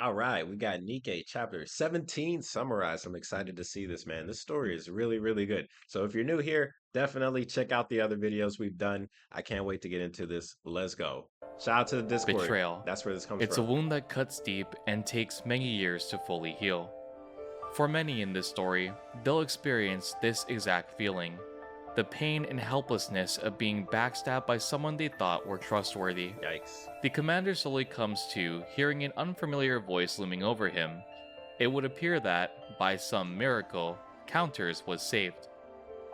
All right, we got Nikkei chapter 17 summarized. I'm excited to see this, man. This story is really, really good. So if you're new here, definitely check out the other videos we've done. I can't wait to get into this. Let's go. Shout out to the Discord. Betrayal. That's where this comes It's a from. wound that cuts deep and takes many years to fully heal. For many in this story, they'll experience this exact feeling. The pain and helplessness of being backstabbed by someone they thought were trustworthy. Yikes. The commander slowly comes to, hearing an unfamiliar voice looming over him. It would appear that, by some miracle, Counters was saved.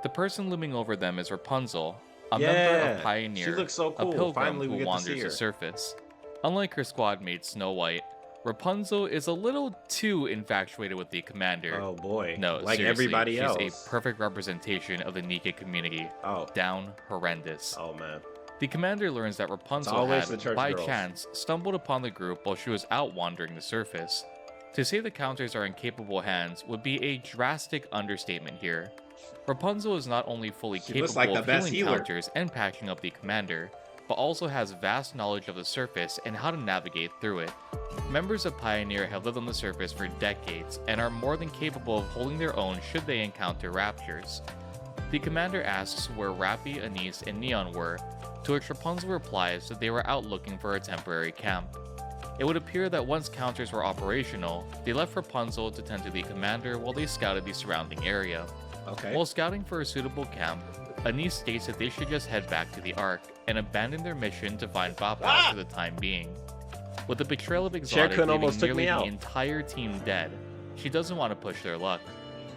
The person looming over them is Rapunzel, a member of Pioneer, she looks so a cool. pilgrim Finally, we who get to wanders see her. the surface. Unlike her squad mate Snow White, Rapunzel is a little too infatuated with the commander. Oh boy. No, like seriously, everybody she's else. a perfect representation of the NIKKE community. Oh. Down horrendous. Oh man. The commander learns that Rapunzel always the had, church by girls. chance, stumbled upon the group while she was out wandering the surface. To say the Counters are in capable hands would be a drastic understatement here. Rapunzel is not only fully She capable looks like the of best healing healer. Counters and patching up the commander, but also has vast knowledge of the surface and how to navigate through it. Members of Pioneer have lived on the surface for decades and are more than capable of holding their own should they encounter raptures. The commander asks where Rappy, Anise, and Neon were, to which Rapunzel replies that they were out looking for a temporary camp. It would appear that once Counters were operational, they left Rapunzel to tend to the commander while they scouted the surrounding area. Okay. While scouting for a suitable camp, Anise states that they should just head back to the Ark and abandon their mission to find Vapaus for the time being. With the betrayal of Exotic Kun leaving almost took nearly me the out. entire team dead, she doesn't want to push their luck.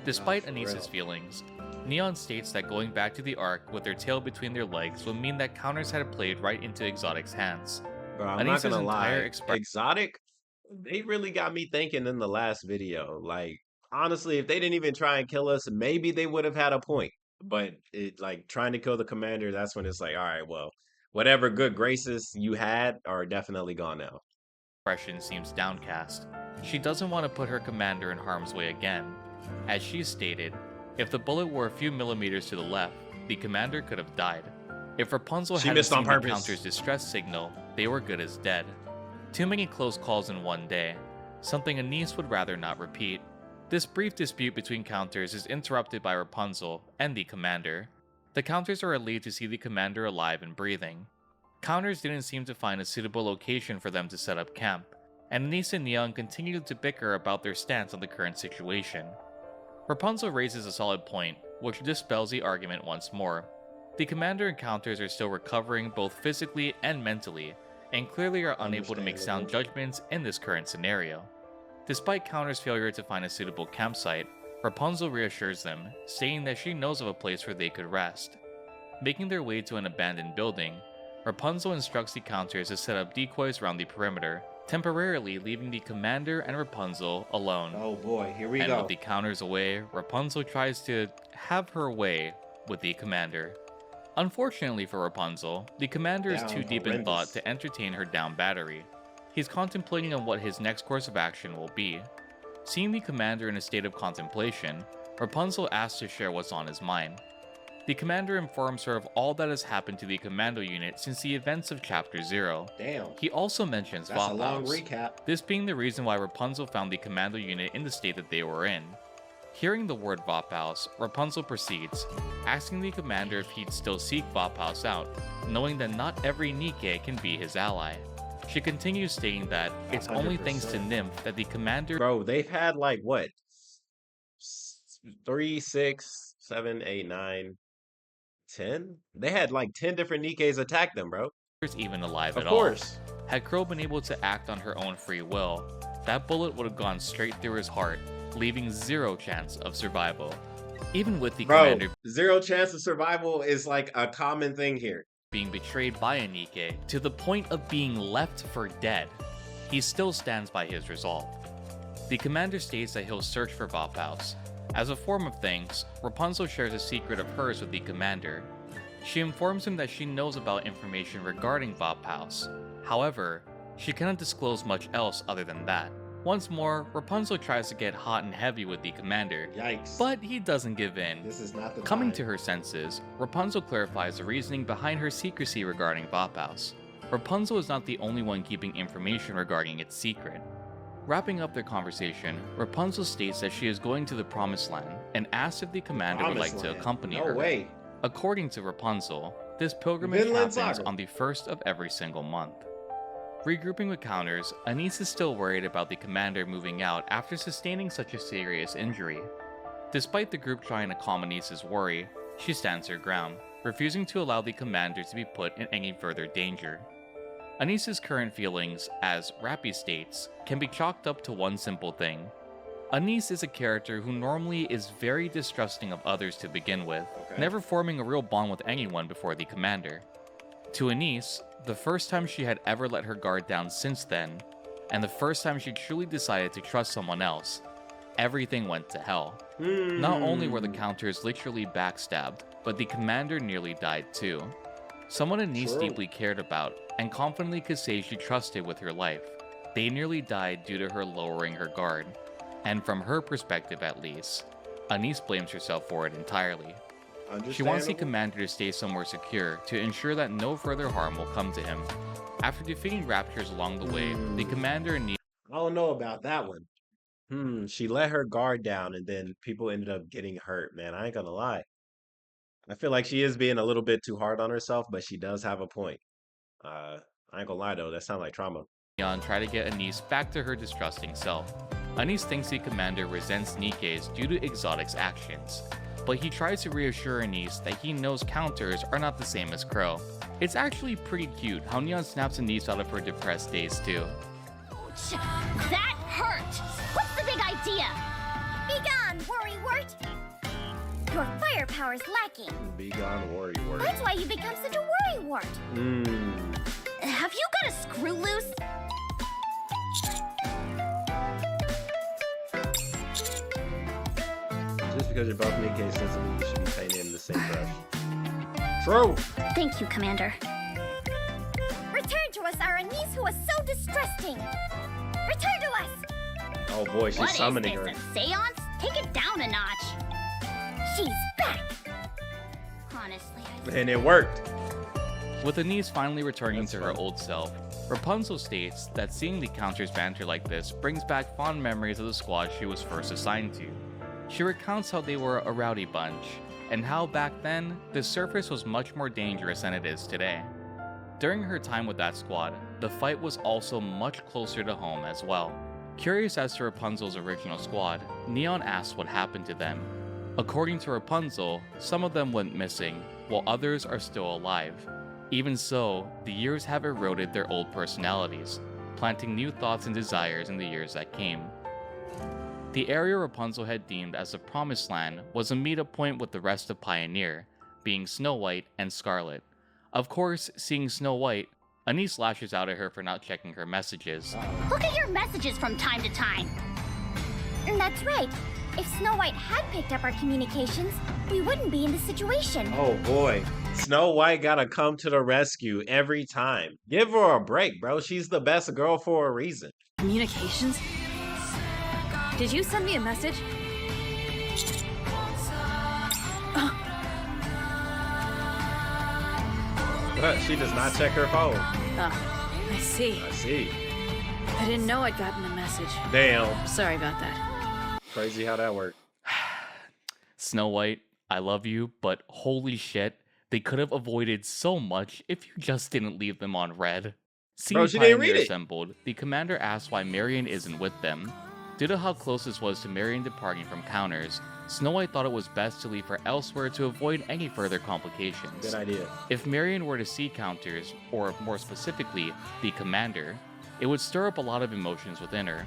Despite for Anise's real. feelings, Neon states that going back to the Ark with their tail between their legs would mean that Counters had played right into Exotic's hands. Bro, I'm Anise's not gonna entire lie. expre- Exotic, they really got me thinking in the last video. Like, honestly, if they didn't even try and kill us, maybe they would have had a point. But it like trying to kill the commander, that's when it's like, all right, well, whatever good graces you had are definitely gone now. Expression seems downcast. She doesn't want to put her commander in harm's way again. As she stated, if the bullet were a few millimeters to the left, the commander could have died. If Rapunzel She hadn't missed on seen the purpose. Counter's distress signal, they were good as dead. Too many close calls in one day, something Anise would rather not repeat. This brief dispute between Counters is interrupted by Rapunzel and the commander. The Counters are relieved to see the commander alive and breathing. Counters didn't seem to find a suitable location for them to set up camp, and Anise and Neon continued to bicker about their stance on the current situation. Rapunzel raises a solid point, which dispels the argument once more. The commander and Counters are still recovering both physically and mentally, and clearly are unable to make sound judgments in this current scenario. Despite Counters' failure to find a suitable campsite, Rapunzel reassures them, saying that she knows of a place where they could rest. Making their way to an abandoned building, Rapunzel instructs the Counters to set up decoys around the perimeter, temporarily leaving the commander and Rapunzel alone. Oh boy, here we And go. with the Counters away, Rapunzel tries to have her way with the commander. Unfortunately for Rapunzel, the commander is Down too deep in thought horrendous. to entertain her down battery. He's contemplating on what his next course of action will be. Seeing the commander in a state of contemplation, Rapunzel asks to share what's on his mind. The commander informs her of all that has happened to the commando unit since the events of Chapter 0. Damn. He also mentions That's a long Vapaus, recap. this being the reason why Rapunzel found the commando unit in the state that they were in. Hearing the word Vapaus, Rapunzel proceeds, asking the commander if he'd still seek Vapaus out, knowing that not every NIKKE can be his ally. She continues stating that it's only thanks to 100%. Nymph that the commander Bro, they've had like what? 3, 6, 7, 8, 9, 10? They had like 10 different Nikke's attack them, bro. is even alive Of at course. all. Had Crow been able to act on her own free will, that bullet would have gone straight through his heart, leaving zero chance of survival. Even with the Bro, commander zero chance of survival is like a common thing here. being betrayed by a NIKKE to the point of being left for dead, he still stands by his resolve. The commander states that he'll search for Vapaus. As a form of thanks, Rapunzel shares a secret of hers with the commander. She informs him that she knows about information regarding Vapaus. However, she cannot disclose much else other than that. Once more, Rapunzel tries to get hot and heavy with the commander, Yikes. but he doesn't give in. This is not the Coming time. to her senses, Rapunzel clarifies the reasoning behind her secrecy regarding Vapaus. Rapunzel is not the only one keeping information regarding its secret. Wrapping up their conversation, Rapunzel states that she is going to the Promised Land and asks if the commander would like to accompany No her. way. According to Rapunzel, this pilgrimage Vinland happens Saga. on the first of every single month. Regrouping with counters, Anise is still worried about the commander moving out after sustaining such a serious injury. Despite the group trying to calm Anise's worry, she stands her ground, refusing to allow the commander to be put in any further danger. Anise's current feelings, as Rappy states, can be chalked up to one simple thing. Anise is a character who normally is very distrusting of others to begin with, never forming a real bond with anyone before the commander. To Anise, the first time she had ever let her guard down since then, and the first time she truly decided to trust someone else, everything went to hell. Not only were the counters literally backstabbed, but the commander nearly died too. Someone Anise deeply cared about, and confidently could say she trusted with her life. They nearly died due to her lowering her guard. And from her perspective at least, Anise blames herself for it entirely. She wants the commander to stay somewhere secure to ensure that no further harm will come to him. After defeating raptors along the way, the commander and I don't know about that one. She let her guard down and then people ended up getting hurt, man. I ain't gonna lie. I feel like she is being a little bit too hard on herself, but she does have a point. I ain't gonna lie though, that sounds like trauma. Neon try to get Anise back to her distrusting self. Anise thinks the commander resents NIKKE's due to Exotic's actions, but he tries to reassure Anise that he knows counters are not the same as Crow. It's actually pretty cute how Neon snaps Anise out of her depressed days too. Ouch! That hurt! What's the big idea? Be gone, worrywart! Your firepower's lacking. Be gone, worrywart. That's why you become such a worrywart. Have you got a screw loose? Just because you're both NIKKE sensitive, you should be painted in the same brush. True! Thank you, Commander. Return to us our Anise who was so distrusting. Return to us! Oh boy, she's What is summoning her. this, a seance? Take it down a notch. She's back! Honestly, And it worked. With Anise finally returning to her old self, Rapunzel states that seeing the counters banter like this brings back fond memories of the squad she was first assigned to. She recounts how they were a rowdy bunch, and how back then, the surface was much more dangerous than it is today. During her time with that squad, the fight was also much closer to home as well. Curious as to Rapunzel's original squad, Neon asks what happened to them. According to Rapunzel, some of them went missing, while others are still alive. Even so, the years have eroded their old personalities, planting new thoughts and desires in the years that came. The area Rapunzel had deemed as the Promised Land was a meetup point with the rest of Pioneer, being Snow White and Scarlet. Of course, seeing Snow White, Anise lashes out at her for not checking her messages. look at your messages from time to time. That's right. If Snow White had picked up our communications, we wouldn't be in this situation. Oh boy. Snow White gotta come to the rescue every time. Give her a break, bro. She's the best girl for a reason. Communications? Did you send me a message? But she does not check her phone. Oh, I see. I see. I didn't know I'd gotten a message. Damn. Sorry about that. Crazy how that worked. Snow White, I love you, but holy shit, they could have avoided so much if you just didn't leave them on red. Seeing she didn't read Pioneer it. assembled, the commander asks why Marion isn't with them. Due to how close this was to Marion departing from counters, Snow White thought it was best to leave her elsewhere to avoid any further complications. Good idea. If Marion were to see counters, or more specifically, the commander, it would stir up a lot of emotions within her.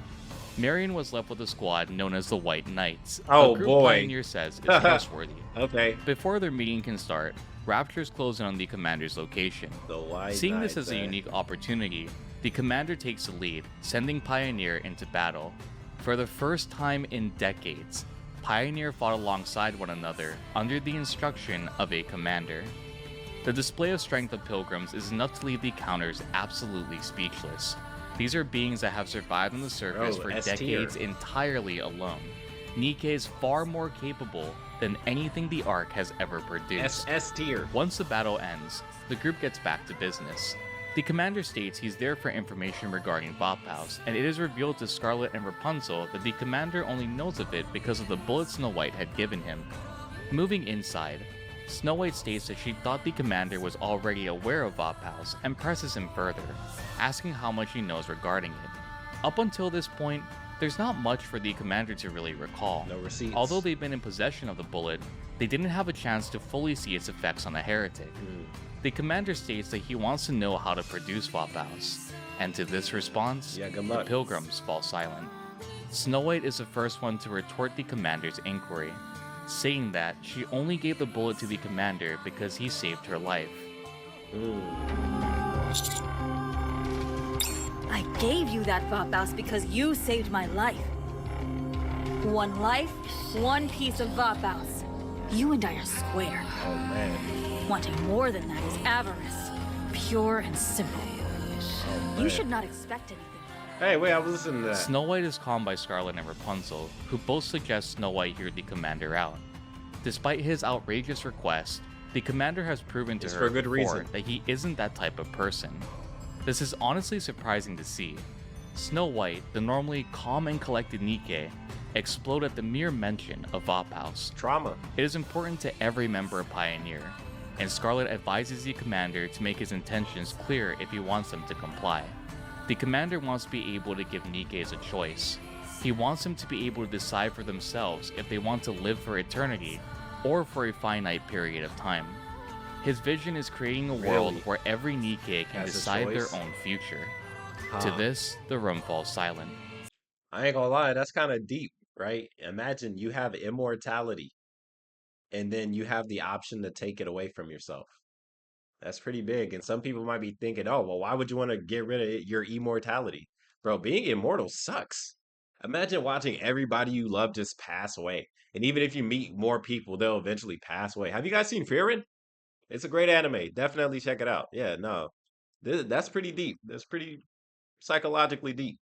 Marion was left with a squad known as the White Knights, Oh, a group boy. Pioneer says is trustworthy. Okay. Before their meeting can start, raptors close in on the commander's location. The White Seeing this Knights, as a unique opportunity, the commander takes the lead, sending Pioneer into battle. For the first time in decades, Pioneer fought alongside one another under the instruction of a commander. The display of strength of pilgrims is enough to leave the counters absolutely speechless. These are beings that have survived on the surface for S tier. decades entirely alone. NIKKE is far more capable than anything the Ark has ever produced. S tier. Once the battle ends, the group gets back to business. The commander states he's there for information regarding Vapaus, and it is revealed to Scarlet and Rapunzel that the commander only knows of it because of the bullet Snow White had given him. Moving inside, Snow White states that she thought the commander was already aware of Vapaus and presses him further, asking how much he knows regarding it. Up until this point, there's not much for the commander to really recall. No receipts. Although they've been in possession of the bullet, they didn't have a chance to fully see its effects on a heretic. The commander states that he wants to know how to produce Vapaus, and to this response, the pilgrims fall silent. Snow White is the first one to retort the commander's inquiry, saying that she only gave the bullet to the commander because he saved her life. I gave you that Vapaus because you saved my life. One life, one piece of Vapaus. You and I are square. Oh man. Wanting more than that is avarice, pure and simple. Oh, You should not expect anything. Hey, wait, I was listening to that. Snow White is calmed by Scarlet and Rapunzel, who both suggest Snow White hear the commander out. Despite his outrageous request, the commander has proven to It's her for a good before reason. that he isn't that type of person. This is honestly surprising to see. Snow White, the normally calm and collected NIKKE, explode at the mere mention of Vapaus. Trauma. It is important to every member of Pioneer, and Scarlet advises the commander to make his intentions clear if he wants them to comply. The commander wants to be able to give NIKKEs a choice. He wants them to be able to decide for themselves if they want to live for eternity or for a finite period of time. His vision is creating a world where every NIKKE can Has a decide their choice? own future. To this, the room falls silent. I ain't gonna lie, that's kind of deep, right? Imagine you have immortality, and then you have the option to take it away from yourself. That's pretty big. And some people might be thinking, oh, well, why would you want to get rid of your immortality? Bro, being immortal sucks. Imagine watching everybody you love just pass away. And even if you meet more people, they'll eventually pass away. Have you guys seen Fearin'? It's a great anime. Definitely check it out. Yeah, no. That's pretty deep. That's pretty psychologically deep.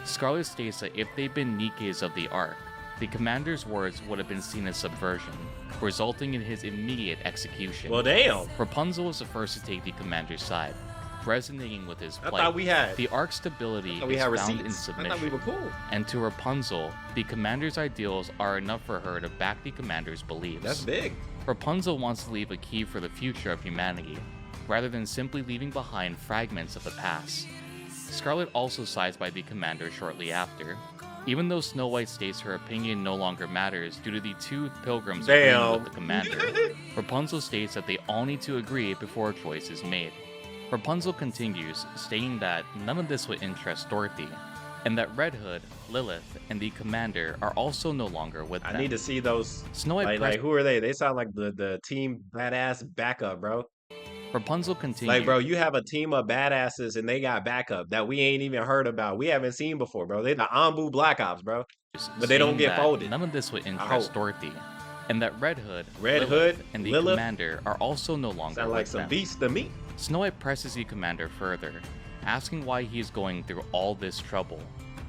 Scarlet states that if they'd been NIKKEs of the Ark, the commander's words would have been seen as subversion, resulting in his immediate execution. Well, damn. Rapunzel was the first to take the commander's side, resonating with his I plight. thought we had. The Ark's stability We is had found in receipts. I submission, thought we were cool. and to Rapunzel, the commander's ideals are enough for her to back the commander's beliefs. That's big. Rapunzel wants to leave a key for the future of humanity, rather than simply leaving behind fragments of the past. Scarlet also sides by the commander shortly after, even though Snow White states her opinion no longer matters due to the two pilgrims agreeing with the commander. Rapunzel states that they all need to agree before a choice is made. Rapunzel continues, stating that none of this would interest Dorothy, and that Red Hood, Lilith, and the commander are also no longer with them. I need to see those. Snow White Like, who are they? They sound like the team badass backup, bro. Rapunzel continues. Like, bro, you have a team of badasses and they got backup that we ain't even heard about. We haven't seen before, bro. They the Ambu Black Ops, bro. But they don't saying get that folded. None of this would interest Dorothy, and that Red Hood, Red Lilith, Hood, and the Lilith commander are also no longer Sound with like some them. beast to me. Snow White presses the commander further, asking why he is going through all this trouble.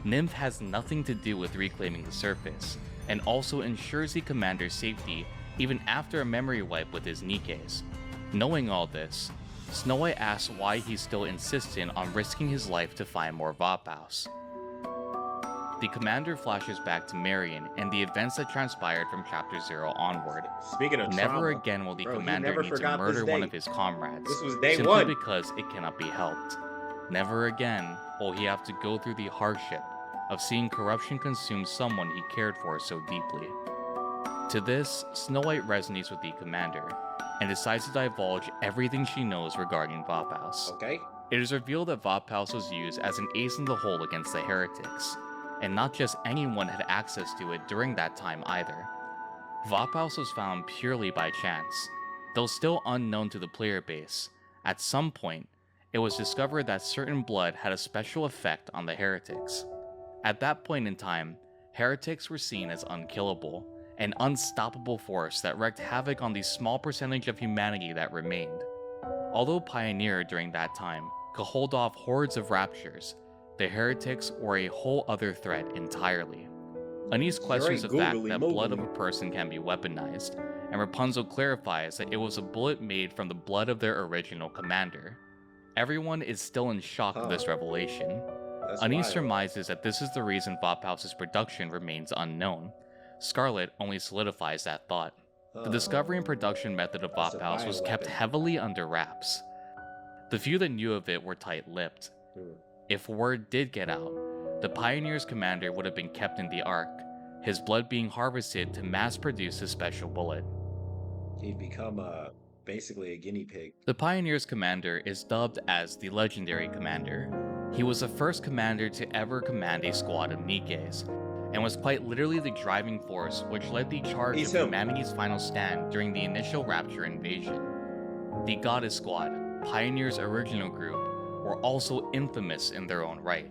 Nymph has nothing to do with reclaiming the surface, and also ensures the commander's safety even after a memory wipe with his NIKKEs. Knowing all this, Snow White asks why he's still insistent on risking his life to find more Vapaus. The commander flashes back to Marion and the events that transpired from Chapter 0 onward. Speaking of Never trauma, again will the bro, he commander never need to forgot murder this one day. of his comrades, This was day simply one. because it cannot be helped. Never again will he have to go through the hardship of seeing corruption consume someone he cared for so deeply. To this, Snow White resonates with the commander, and decides to divulge everything she knows regarding Vapaus. Okay. It is revealed that Vapaus was used as an ace in the hole against the heretics, and not just anyone had access to it during that time either. Vapaus was found purely by chance. Though still unknown to the player base, at some point, it was discovered that certain blood had a special effect on the heretics. At that point in time, heretics were seen as unkillable, an unstoppable force that wreaked havoc on the small percentage of humanity that remained. Although Pioneer during that time could hold off hordes of raptures, the heretics were a whole other threat entirely. Anise questions the fact that blood of a person can be weaponized, and Rapunzel clarifies that it was a bullet made from the blood of their original commander. everyone is still in shock of this revelation. That's Anise wild. surmises that this is the reason Vapaus' production remains unknown. Scarlet only solidifies that thought. The discovery and production method of That's a Vapaus was kept bioweapon. heavily under wraps. The few that knew of it were tight-lipped. Hmm. If word did get out, the Pioneer's commander would have been kept in the Ark, his blood being harvested to mass-produce his special bullet. He'd become basically a guinea pig. The Pioneer's commander is dubbed as the Legendary Commander. He was the first commander to ever command a squad of Nikkes, and was quite literally the driving force which led the charge He's of him. humanity's final stand during the initial Rapture invasion. The Goddess Squad, Pioneer's original group, were also infamous in their own right.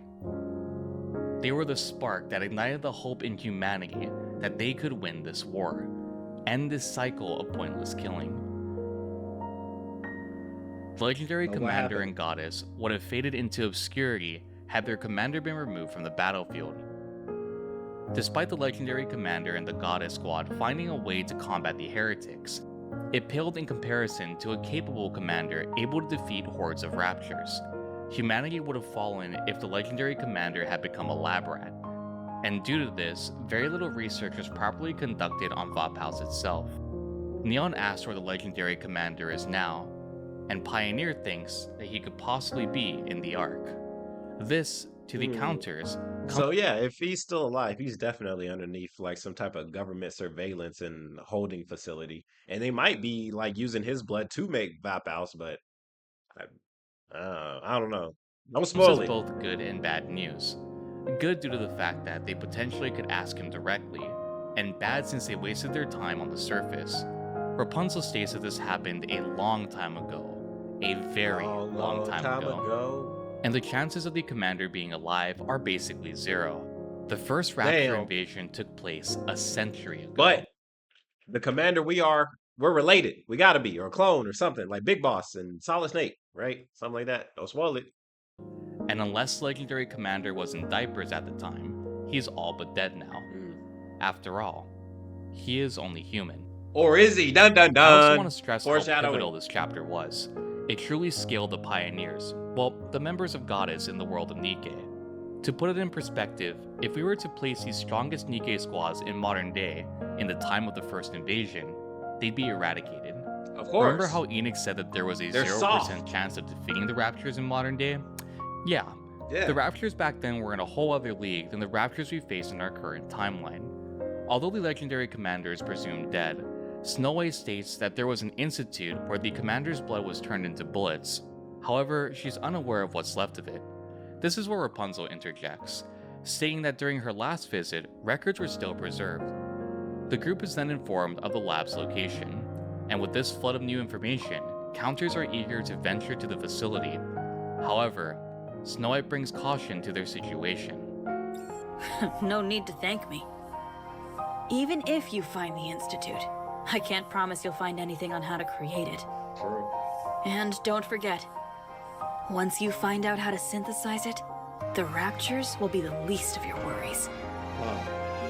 They were the spark that ignited the hope in humanity that they could win this war, end this cycle of pointless killing. The Legendary But what Commander happened? and Goddess would have faded into obscurity had their commander been removed from the battlefield. Despite the Legendary Commander and the Goddess Squad finding a way to combat the heretics, it paled in comparison to a capable commander able to defeat hordes of raptures. Humanity would have fallen if the Legendary Commander had become a lab rat, and due to this, very little research was properly conducted on Vapaus itself. Neon asks where the Legendary Commander is now, and Pioneer thinks that he could possibly be in the Ark. This, to the counters, So yeah, if he's still alive, he's definitely underneath like some type of government surveillance and holding facility, and they might be like using his blood to make Vapaus, but I don't know. Don't This spoil is it. both good and bad news. Good due to the fact that they potentially could ask him directly, and bad since they wasted their time on the surface. Rapunzel states that this happened a long time ago. A very long time ago. And the chances of the commander being alive are basically zero. The first Rapture Damn. invasion took place a century ago. But the commander we're related. We gotta be, or a clone or something, like Big Boss and Solid Snake, right? Something like that. Don't spoil it. And unless Legendary Commander was in diapers at the time, he's all but dead now. After all, he is only human. Or is he? Dun dun I also dun. want to stress how Foreshadowing. pivotal this chapter was. It truly scaled the pioneers, well, the members of Goddess in the world of Nikke. To put it in perspective, if we were to place the strongest Nikke squads in modern day in the time of the first invasion, they'd be eradicated. Of course. Remember how Enoch said that there was a They're 0% soft. chance of defeating the Raptures in modern day? Yeah, Yeah. the Raptures back then were in a whole other league than the Raptures we face in our current timeline. Although the Legendary Commander is presumed dead, Snow White states that there was an institute where the commander's blood was turned into bullets. However, she's unaware of what's left of it. This is where Rapunzel interjects, stating that during her last visit, records were still preserved. The group is then informed of the lab's location, and with this flood of new information, counters are eager to venture to the facility. However, Snow White brings caution to their situation. No need to thank me. Even if you find the Institute, I can't promise you'll find anything on how to create it. True. And don't forget, once you find out how to synthesize it, the Raptures will be the least of your worries.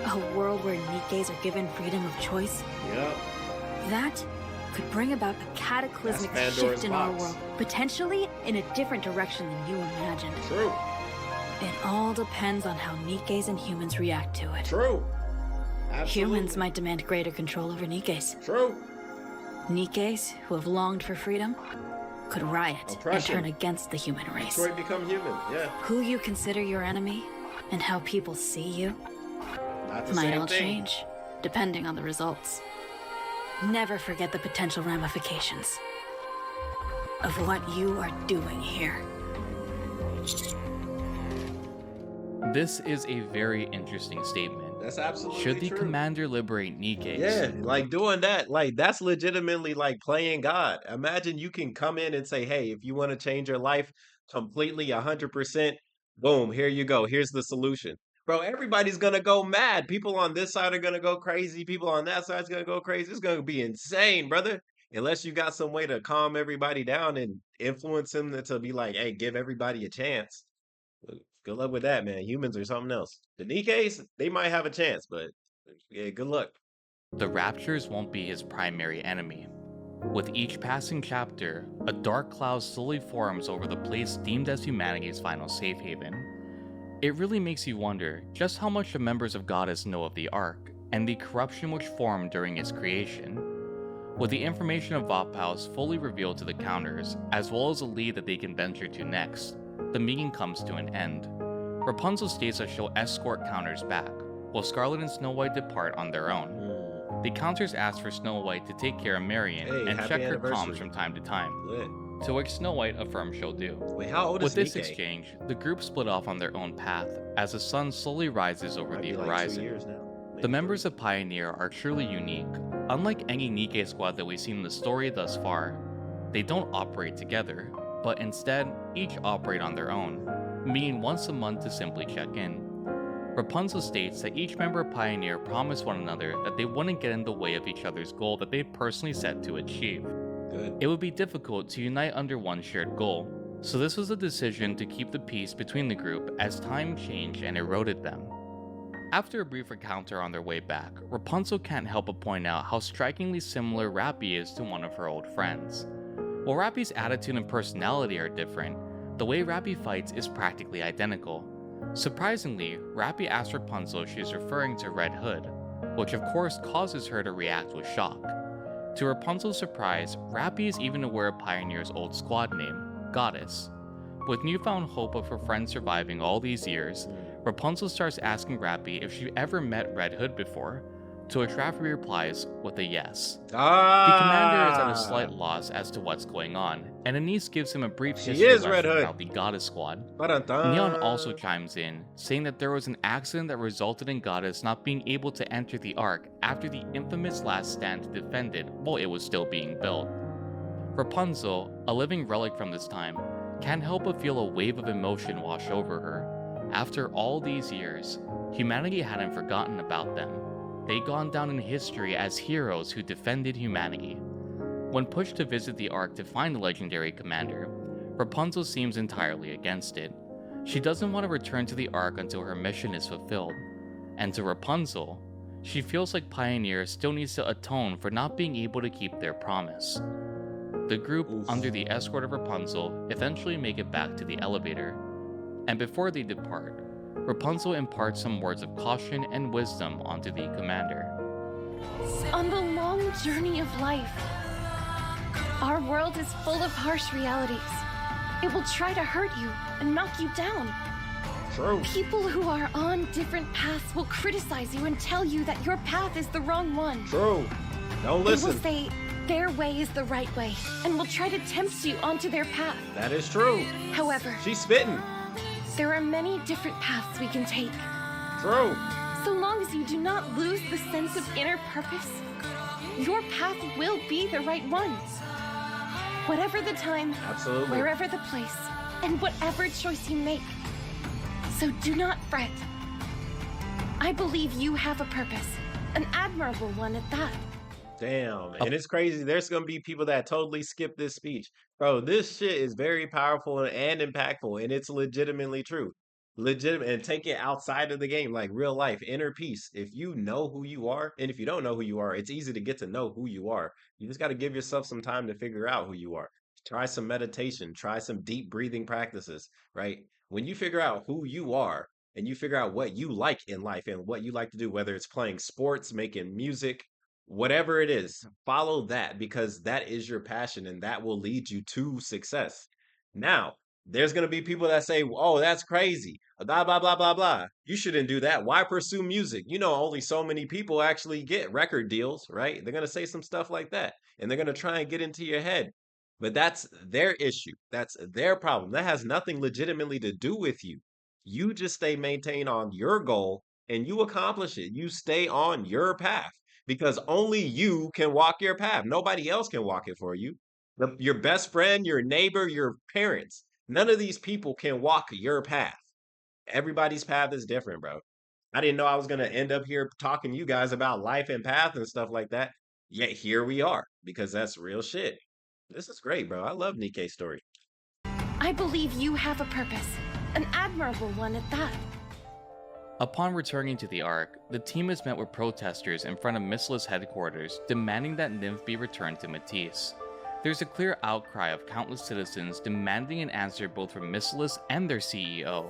A world where Nikkes are given freedom of choice, Yep. that could bring about a cataclysmic That's shift Pandora's in our box. world, potentially in a different direction than you imagined. True. It all depends on how Nikkes and humans react to it. True. Absolutely. Humans might demand greater control over Nikkes. True. Nikkes, who have longed for freedom, could riot and Oppression. turn against the human race. Detroit become human. Yeah. Who you consider your enemy and how people see you Not the might same all thing. change, depending on the results. Never forget the potential ramifications of what you are doing here. This is a very interesting statement. That's absolutely Should the true. commander liberate Nikkes? Yeah, like doing that, like that's legitimately like playing God. Imagine you can come in and say, "Hey, if you want to change your life completely 100%, boom, here you go. Here's the solution." Bro, everybody's gonna go mad. People on this side are gonna go crazy. People on that side's gonna go crazy. It's gonna be insane, brother. Unless you got some way to calm everybody down and influence them to be like, "Hey, give everybody a chance." Good luck with that, man. Humans are something else. The Nikke's, they might have a chance, but yeah, good luck. The Raptures won't be his primary enemy. With each passing chapter, a dark cloud slowly forms over the place deemed as humanity's final safe haven. It really makes you wonder just how much the members of Goddess know of the Ark, and the corruption which formed during its creation. With the information of Vapaus fully revealed to the counters, as well as a lead that they can venture to next, the meeting comes to an end. Rapunzel states that she'll escort counters back, while Scarlet and Snow White depart on their own. The counters ask for Snow White to take care of Marion and check her comms from time to time, to which Snow White affirms she'll do. Wait, how old is With this NIKKE? exchange, the group split off on their own path as the sun slowly rises over Might the be like 2 horizon. years now. The Maybe members 3. of Pioneer are truly unique. Unlike any NIKKE squad that we've seen in the story thus far, they don't operate together, but instead, each operate on their own, meeting once a month to simply check in. Rapunzel states that each member of Pioneer promised one another that they wouldn't get in the way of each other's goal that they personally set to achieve. Good. It would be difficult to unite under one shared goal, so this was a decision to keep the peace between the group as time changed and eroded them. After a brief encounter on their way back, Rapunzel can't help but point out how strikingly similar Rappy is to one of her old friends. While Rappy's attitude and personality are different, the way Rappy fights is practically identical. Surprisingly, Rappy asks Rapunzel if she is referring to Red Hood, which of course causes her to react with shock. To Rapunzel's surprise, Rappy is even aware of Pioneer's old squad name, Goddess. With newfound hope of her friend surviving all these years, Rapunzel starts asking Rappy if she ever met Red Hood before, to which Rappy replies with a yes. The commander is at a slight loss as to what's going on, and Anise gives him a brief history lesson about the Goddess Squad. Neon also chimes in, saying that there was an accident that resulted in Goddess not being able to enter the Ark after the infamous last stand to defend it while it was still being built. Rapunzel, a living relic from this time, can't help but feel a wave of emotion wash over her. After all these years, humanity hadn't forgotten about them. They'd gone down in history as heroes who defended humanity. When pushed to visit the Ark to find the legendary commander, Rapunzel seems entirely against it. She doesn't want to return to the Ark until her mission is fulfilled. And to Rapunzel, she feels like Pioneer still needs to atone for not being able to keep their promise. The group, under the escort of Rapunzel, eventually make it back to the elevator. And before they depart, Rapunzel imparts some words of caution and wisdom onto the commander. On the long journey of life, our world is full of harsh realities. It will try to hurt you and knock you down. True. People who are on different paths will criticize you and tell you that your path is the wrong one. True. Don't They listen. will say their way is the right way and will try to tempt you onto their path. That is true. However, She's spitting. there are many different paths we can take. True. So long as you do not lose the sense of inner purpose, your path will be the right one. Whatever the time, Absolutely. wherever the place, and whatever choice you make. So do not fret. I believe you have a purpose, an admirable one at that. Damn. And it's crazy. There's going to be people that totally skip this speech. Bro, this shit is very powerful and impactful, and it's legitimately true. Legitimate. And take it outside of the game, like real life, inner peace. If you know who you are, and if you don't know who you are, it's easy to get to know who you are. You just got to give yourself some time to figure out who you are. Try some meditation, try some deep breathing practices, right? When you figure out who you are, and you figure out what you like in life and what you like to do, whether it's playing sports, making music, whatever it is, follow that because that is your passion and that will lead you to success. Now, there's going to be people that say, oh, that's crazy, blah, blah, blah, blah, blah. You shouldn't do that. Why pursue music? You know, only so many people actually get record deals, right? They're going to say some stuff like that and they're going to try and get into your head. But that's their issue. That's their problem. That has nothing legitimately to do with you. You just stay maintained on your goal and you accomplish it. You stay on your path because only you can walk your path. Nobody else can walk it for you. Your best friend, your neighbor, your parents, none of these people can walk your path. Everybody's path is different, bro. I didn't know I was going to end up here talking to you guys about life and path and stuff like that. Yet here we are because that's real shit. This is great, bro. I love NIKKE's story. I believe you have a purpose, an admirable one at that. Upon returning to the Ark, the team is met with protesters in front of Missless headquarters demanding that Nymph be returned to Matisse. There's a clear outcry of countless citizens demanding an answer both from Missless and their CEO.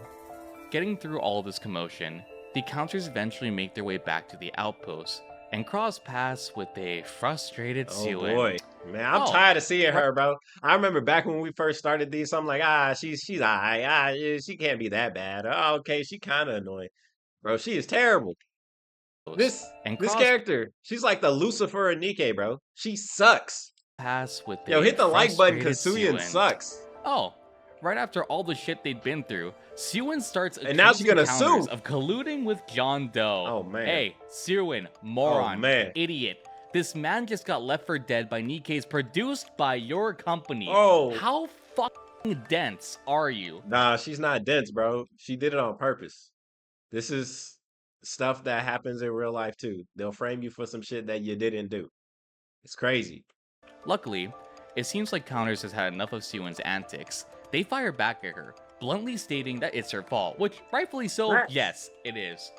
Getting through all this commotion, the counters eventually make their way back to the outpost and cross paths with a frustrated Syuen. Oh boy, man, I'm tired of seeing her, bro. I remember back when we first started these, I'm like, she's alright, yeah, she can't be that bad. Oh, okay, she kind of annoying, bro. She is terrible. This character, she's like the Lucifer of NIKKE, bro. She sucks. Pass with Yo, hit the like button because Syuen sucks. Oh, right after all the shit they'd been through, Syuen starts and now she's gonna sue of colluding with John Doe. Oh man. Hey, Syuen, moron, idiot. This man just got left for dead by NIKKE's produced by your company. Oh. How fucking dense are you? Nah, she's not dense, bro. She did it on purpose. This is stuff that happens in real life too. They'll frame you for some shit that you didn't do. It's crazy. Luckily, it seems like Counters has had enough of Syuen's antics. They fire back at her, bluntly stating that it's her fault, which rightfully so, yes, it is.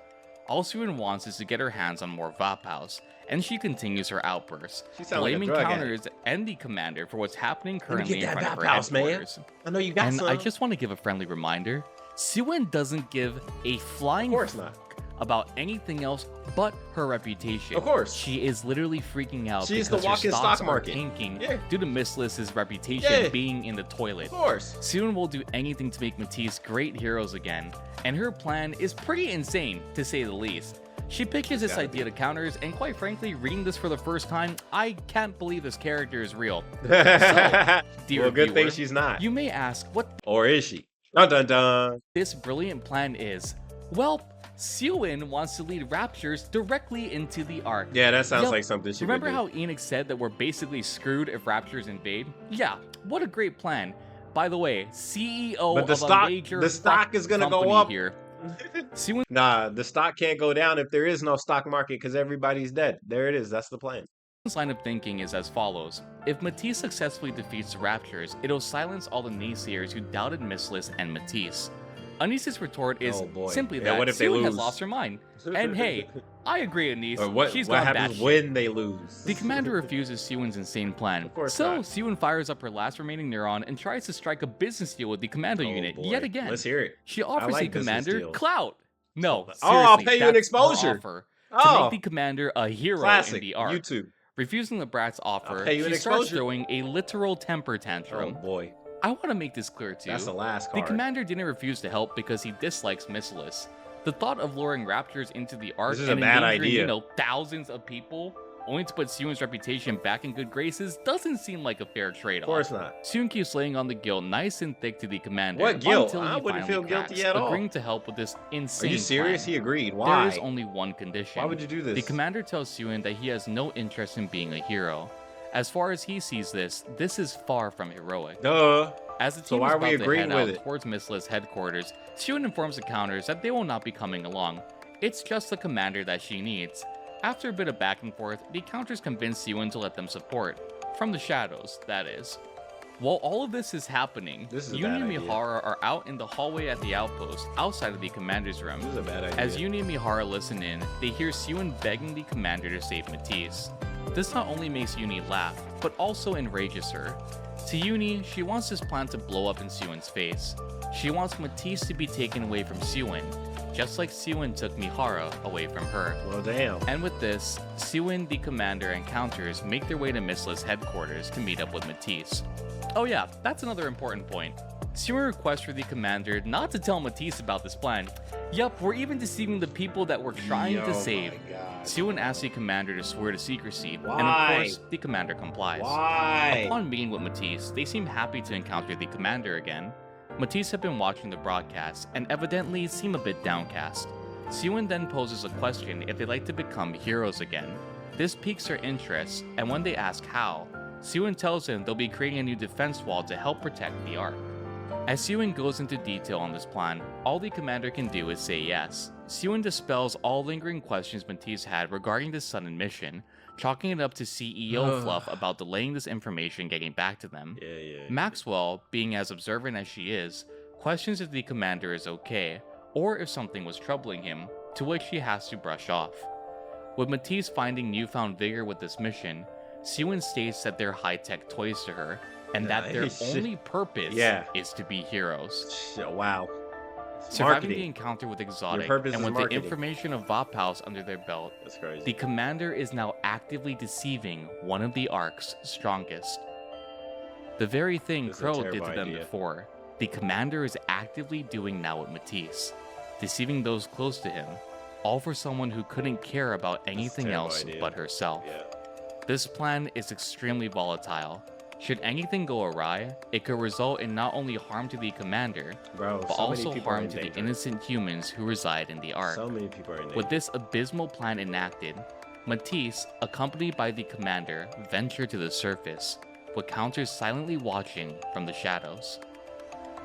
All Syuen wants is to get her hands on more Vapaus, and she continues her outbursts, blaming Counters and the commander for what's happening currently in front of her headquarters. Man. I know you got some. I just want to give a friendly reminder, Syuen doesn't give a flying fuck about anything else but her reputation. Of course. She is literally freaking out because her walking stocks stock market. Are tanking due to Missless's reputation being in the toilet. Of course. Syuen will do anything to make Matisse great heroes again, and her plan is pretty insane, to say the least. She pitches this idea to Counters, and quite frankly, reading this for the first time, I can't believe this character is real. So, dear good viewer, thing she's not. You may ask, what or is she? Dun dun dun. This brilliant plan is? Well, Syuen wants to lead Raptures directly into the Ark. Yeah, that sounds like something she Remember would do. how Enix said that we're basically screwed if Raptures invade? Yeah, what a great plan. By the way, CEO of a major the stock is gonna go up here. Nah, the stock can't go down if there is no stock market because everybody's dead. There it is. That's the plan. This line of thinking is as follows. If Matisse successfully defeats the Raptures, it'll silence all the naysayers who doubted Missless and Matisse. Anise's retort is simply that what if they Syuen lose? has lost her mind. And hey, I agree, Anise. She's what gone happens when they lose? The commander refuses Syuen's insane plan. Of course so not. Syuen fires up her last remaining neuron and tries to strike a business deal with the commando unit yet again. Let's hear it. She offers the commander clout. No, seriously, I'll pay you an exposure. To make the commander a hero in the Ark. YouTube. Refusing the brat's offer, she starts throwing a literal temper tantrum. Oh boy. I want to make this clear too. That's the last card. The commander didn't refuse to help because he dislikes Missless. The thought of luring Raptors into the Ark and endangering, thousands of people, only to put Syuen's reputation back in good graces, doesn't seem like a fair trade-off. Of course not. Syuen keeps laying on the guilt nice and thick to the commander. What guilt? Until I he wouldn't feel cracks, guilty at all. agreeing to help with this insane Are you serious? plan. He agreed. Why? There is only one condition. Why would you do this? The commander tells Syuen that he has no interest in being a hero. As far as he sees this is far from heroic. Duh. As the team is about to head out towards Missless headquarters, Syuen informs the Counters that they will not be coming along. It's just the commander that she needs. After a bit of back and forth, the Counters convince Syuen to let them support. From the shadows, that is. While all of this is happening, Yuni and Mihara are out in the hallway at the outpost, outside of the commander's room. This is a bad idea. As Yuni and Mihara listen in, they hear Syuen begging the commander to save Matisse. This not only makes Yuni laugh, but also enrages her. To Yuni, she wants this plan to blow up in Syuen's face. She wants Matisse to be taken away from Syuen, just like Syuen took Mihara away from her. Well, damn. And with this, Syuen, the commander, and Counters make their way to Missless headquarters to meet up with Matisse. Oh yeah, that's another important point. Syuen requests for the commander not to tell Matisse about this plan. Yup, we're even deceiving the people that we're trying to save. Syuen asks the commander to swear to secrecy, and of course, the commander complies. Why? Upon meeting with Matisse, they seem happy to encounter the commander again. Matisse had been watching the broadcast, and evidently seem a bit downcast. Syuen then poses a question if they'd like to become heroes again. This piques their interest, and when they ask how, Syuen tells them they'll be creating a new defense wall to help protect the Ark. As Syuen goes into detail on this plan, all the commander can do is say yes. Syuen dispels all lingering questions Matisse had regarding this sudden mission, chalking it up to CEO fluff about delaying this information getting back to them. Maxwell, being as observant as she is, questions if the commander is okay, or if something was troubling him, to which she has to brush off. With Matisse finding newfound vigor with this mission, Syuen states that they're high-tech toys to her, and that their Nice. only purpose Yeah. is to be heroes. Wow. Surviving the Marketing. encounter with Your Exotic, purpose and is with the marketing. information of Vapaus under their belt, That's crazy. the commander is now actively deceiving one of the Ark's strongest. The very thing This is a Crow did terrible to them idea. before, the commander is actively doing now with Matisse, deceiving those close to him, all for someone who couldn't care about anything terrible else idea. but herself. Yeah. This plan is extremely volatile. Should anything go awry, it could result in not only harm to the commander, Bro, but so many also people are harm in to the danger. innocent humans who reside in the Ark. So many people are in danger. With this abysmal plan enacted, Matisse, accompanied by the commander, venture to the surface, with counters silently watching from the shadows.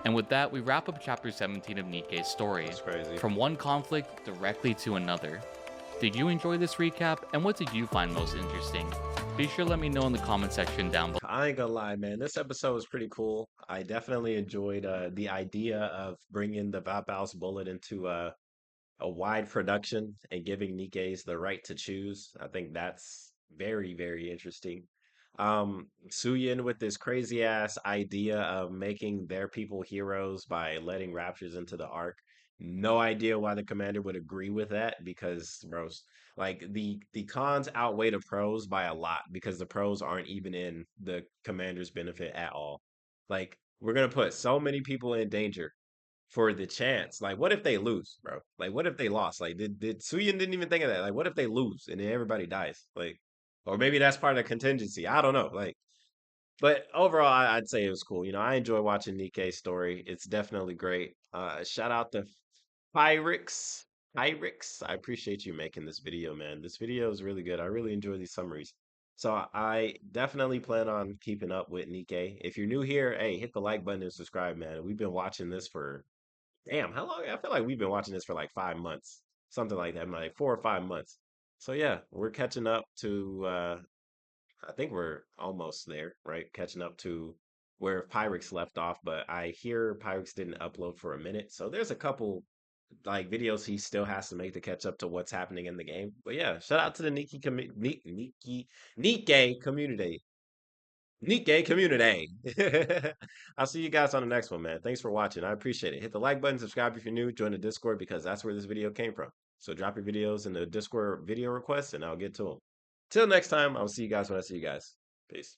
And with that, we wrap up chapter 17 of Nikke's story, That's crazy. from one conflict directly to another. Did you enjoy this recap, and what did you find most interesting? Be sure to let me know in the comment section down below. I ain't gonna lie, man. This episode was pretty cool. I definitely enjoyed the idea of bringing the Vapaus bullet into a wide production and giving Nikke's the right to choose. I think that's very, very interesting. Syuen with this crazy ass idea of making their people heroes by letting raptors into the Ark. No idea why the commander would agree with that because, bro, like the cons outweigh the pros by a lot because the pros aren't even in the commander's benefit at all. Like we're gonna put so many people in danger for the chance. Like, what if they lose, bro? Like, what if they lost? Like, did Suyin didn't even think of that? Like, what if they lose and then everybody dies? Like, or maybe that's part of the contingency. I don't know. Like, but overall, I'd say it was cool. You know, I enjoy watching Nikke's story. It's definitely great. Shout out to Pyrex. Pyrex. I appreciate you making this video, man. This video is really good. I really enjoy these summaries. So I definitely plan on keeping up with Nikke. If you're new here, hey, hit the like button and subscribe, man. We've been watching this for damn, how long? I feel like we've been watching this for like 5 months, something like that, like 4 or 5 months. So yeah, we're catching up to. I think we're almost there, right? Catching up to where Pyrex left off, but I hear Pyrex didn't upload for a minute, so there's a couple like videos he still has to make to catch up to what's happening in the game. But yeah, shout out to the Nikke community. Nikke community. I'll see you guys on the next one, man. Thanks for watching. I appreciate it. Hit the like button, subscribe if you're new, join the Discord because that's where this video came from. So drop your videos in the Discord video requests and I'll get to them. Till next time, I'll see you guys when I see you guys. Peace.